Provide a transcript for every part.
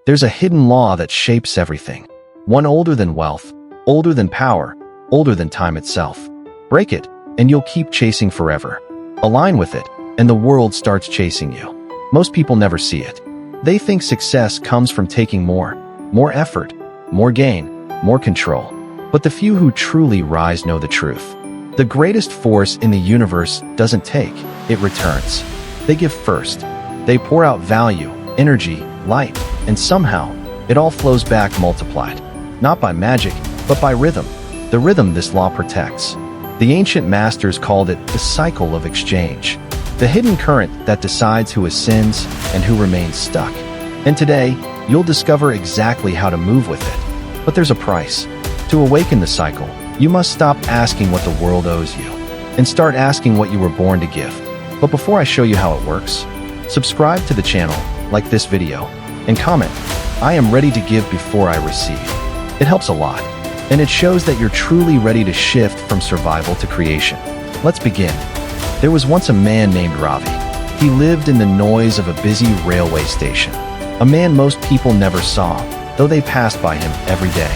There's a hidden law that shapes everything. One older than wealth, older than power, older than time itself. Break it, and you'll keep chasing forever. Align with it, and the world starts chasing you. Most people never see it. They think success comes from taking more effort, more gain, more control. But the few who truly rise know the truth. The greatest force in the universe doesn't take, it returns. They give first. They pour out value, energy, light, and somehow, it all flows back multiplied. Not by magic, but by rhythm. The rhythm this law protects. The ancient masters called it the cycle of exchange. The hidden current that decides who ascends and who remains stuck. And today, you'll discover exactly how to move with it. But there's a price. To awaken the cycle, you must stop asking what the world owes you and start asking what you were born to give. But before I show you how it works, subscribe to the channel, like this video, and comment, "I am ready to give before I receive." It helps a lot, and it shows that you're truly ready to shift from survival to creation. Let's begin. There was once a man named Ravi. He lived in the noise of a busy railway station. A man most people never saw, though they passed by him every day.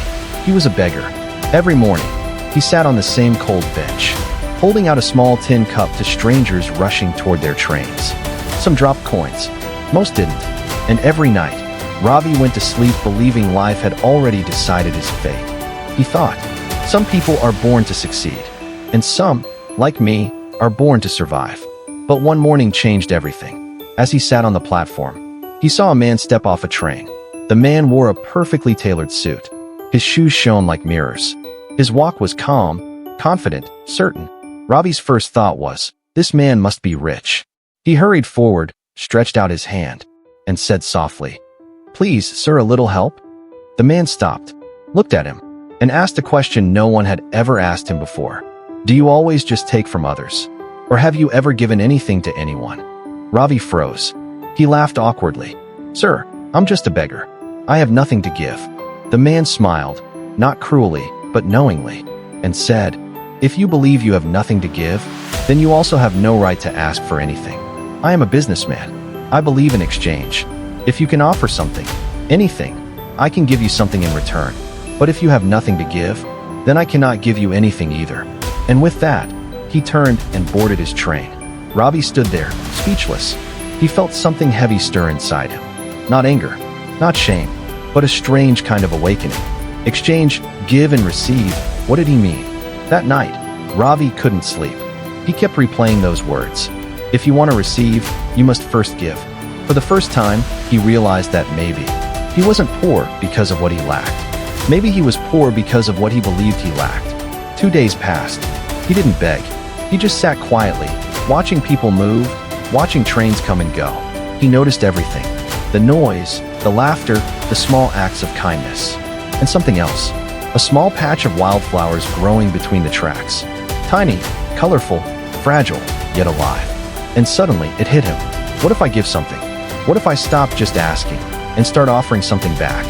He was a beggar. Every morning, he sat on the same cold bench, holding out a small tin cup to strangers rushing toward their trains. Some dropped coins, most didn't. And every night, Ravi went to sleep believing life had already decided his fate. He thought, some people are born to succeed, and some, like me, are born to survive. But one morning changed everything. As he sat on the platform, he saw a man step off a train. The man wore a perfectly tailored suit. His shoes shone like mirrors. His walk was calm, confident, certain. Ravi's first thought was, this man must be rich. He hurried forward, stretched out his hand, and said softly, "Please, sir, a little help?" The man stopped, looked at him, and asked a question no one had ever asked him before. "Do you always just take from others? Or have you ever given anything to anyone?" Ravi froze. He laughed awkwardly. "Sir, I'm just a beggar. I have nothing to give." The man smiled, not cruelly, but knowingly, and said, "If you believe you have nothing to give, then you also have no right to ask for anything. I am a businessman. I believe in exchange. If you can offer something, anything, I can give you something in return. But if you have nothing to give, then I cannot give you anything either." And with that, he turned and boarded his train. Ravi stood there, speechless. He felt something heavy stir inside him. Not anger, not shame, but a strange kind of awakening. Exchange, give and receive, what did he mean? That night, Ravi couldn't sleep. He kept replaying those words. If you want to receive, you must first give. For the first time, he realized that maybe he wasn't poor because of what he lacked. Maybe he was poor because of what he believed he lacked. 2 days passed. He didn't beg. He just sat quietly, watching people move, watching trains come and go. He noticed everything. The noise, the laughter, the small acts of kindness. And something else. A small patch of wildflowers growing between the tracks. Tiny, colorful, fragile, yet alive. And suddenly, it hit him. What if I give something? What if I stop just asking and start offering something back?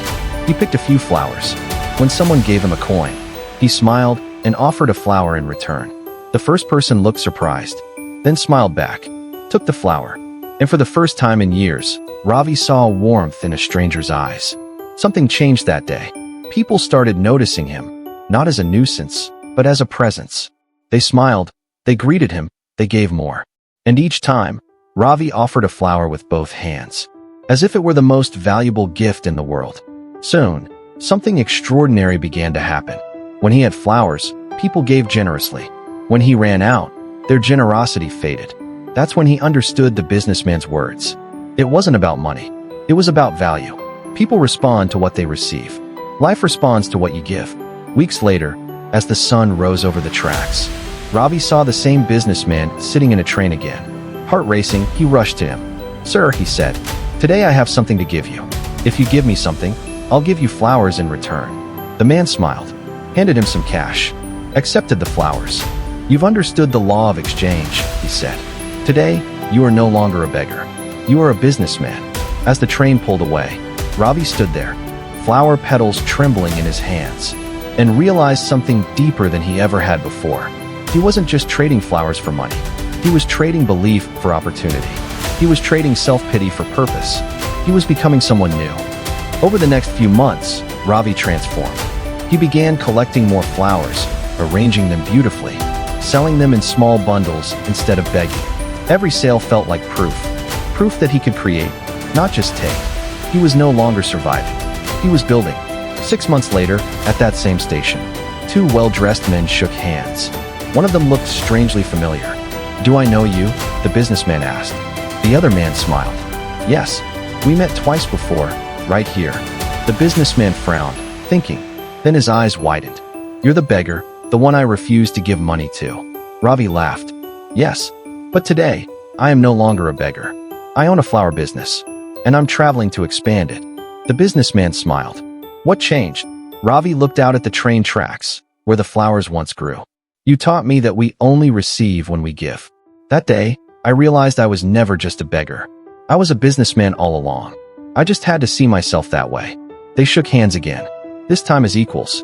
He picked a few flowers. When someone gave him a coin, he smiled and offered a flower in return. The first person looked surprised, then smiled back, took the flower. And for the first time in years, Ravi saw warmth in a stranger's eyes. Something changed that day. People started noticing him, not as a nuisance, but as a presence. They smiled, they greeted him, they gave more. And each time, Ravi offered a flower with both hands, as if it were the most valuable gift in the world. Soon, something extraordinary began to happen. When he had flowers, people gave generously. When he ran out, their generosity faded. That's when he understood the businessman's words. It wasn't about money. It was about value. People respond to what they receive. Life responds to what you give. Weeks later, as the sun rose over the tracks, Ravi saw the same businessman sitting in a train again. Heart racing, he rushed to him. "Sir," he said, "today I have something to give you. If you give me something, I'll give you flowers in return." The man smiled, handed him some cash, accepted the flowers. "You've understood the law of exchange," he said. "Today, you are no longer a beggar. You are a businessman." As the train pulled away, Ravi stood there, flower petals trembling in his hands, and realized something deeper than he ever had before. He wasn't just trading flowers for money. He was trading belief for opportunity. He was trading self-pity for purpose. He was becoming someone new. Over the next few months, Ravi transformed. He began collecting more flowers, arranging them beautifully, selling them in small bundles instead of begging. Every sale felt like proof that he could create, not just take. He was no longer surviving. He was building. 6 months later, at that same station, two well-dressed men shook hands. One of them looked strangely familiar. "Do I know you?" the businessman asked. The other man smiled. "Yes, we met twice before, right here." The businessman frowned, thinking. Then his eyes widened. "You're the beggar, the one I refused to give money to." Ravi laughed. "Yes, but today, I am no longer a beggar. I own a flower business, and I'm traveling to expand it." The businessman smiled. "What changed?" Ravi looked out at the train tracks, where the flowers once grew. "You taught me that we only receive when we give." That day, I realized I was never just a beggar. I was a businessman all along. I just had to see myself that way. They shook hands again, this time as equals.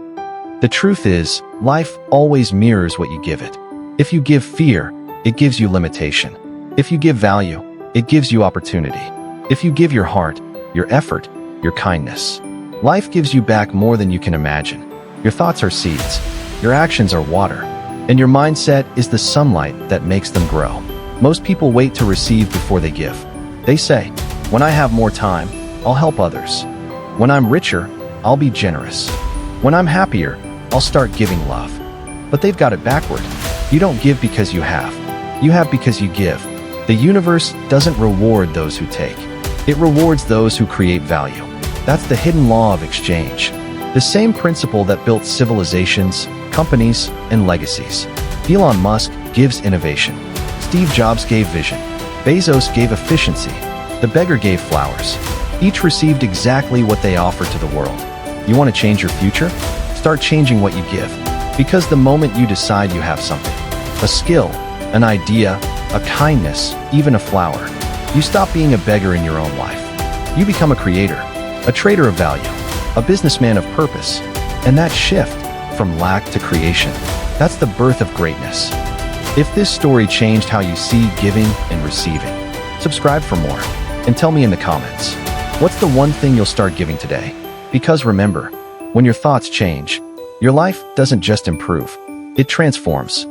The truth is, life always mirrors what you give it. If you give fear, it gives you limitation. If you give value, it gives you opportunity. If you give your heart, your effort, your kindness, life gives you back more than you can imagine. Your thoughts are seeds, your actions are water, and your mindset is the sunlight that makes them grow. Most people wait to receive before they give. They say, "When I have more time, I'll help others. When I'm richer, I'll be generous. When I'm happier, I'll start giving love." But they've got it backward. You don't give because you have. You have because you give. The universe doesn't reward those who take. It rewards those who create value. That's the hidden law of exchange. The same principle that built civilizations, companies, and legacies. Elon Musk gives innovation. Steve Jobs gave vision. Bezos gave efficiency. The beggar gave flowers. Each received exactly what they offered to the world. You want to change your future? Start changing what you give. Because the moment you decide you have something, a skill, an idea, a kindness, even a flower, you stop being a beggar in your own life. You become a creator, a trader of value, a businessman of purpose. And that shift from lack to creation, that's the birth of greatness. If this story changed how you see giving and receiving, subscribe for more and tell me in the comments, what's the one thing you'll start giving today? Because remember, when your thoughts change, your life doesn't just improve, it transforms.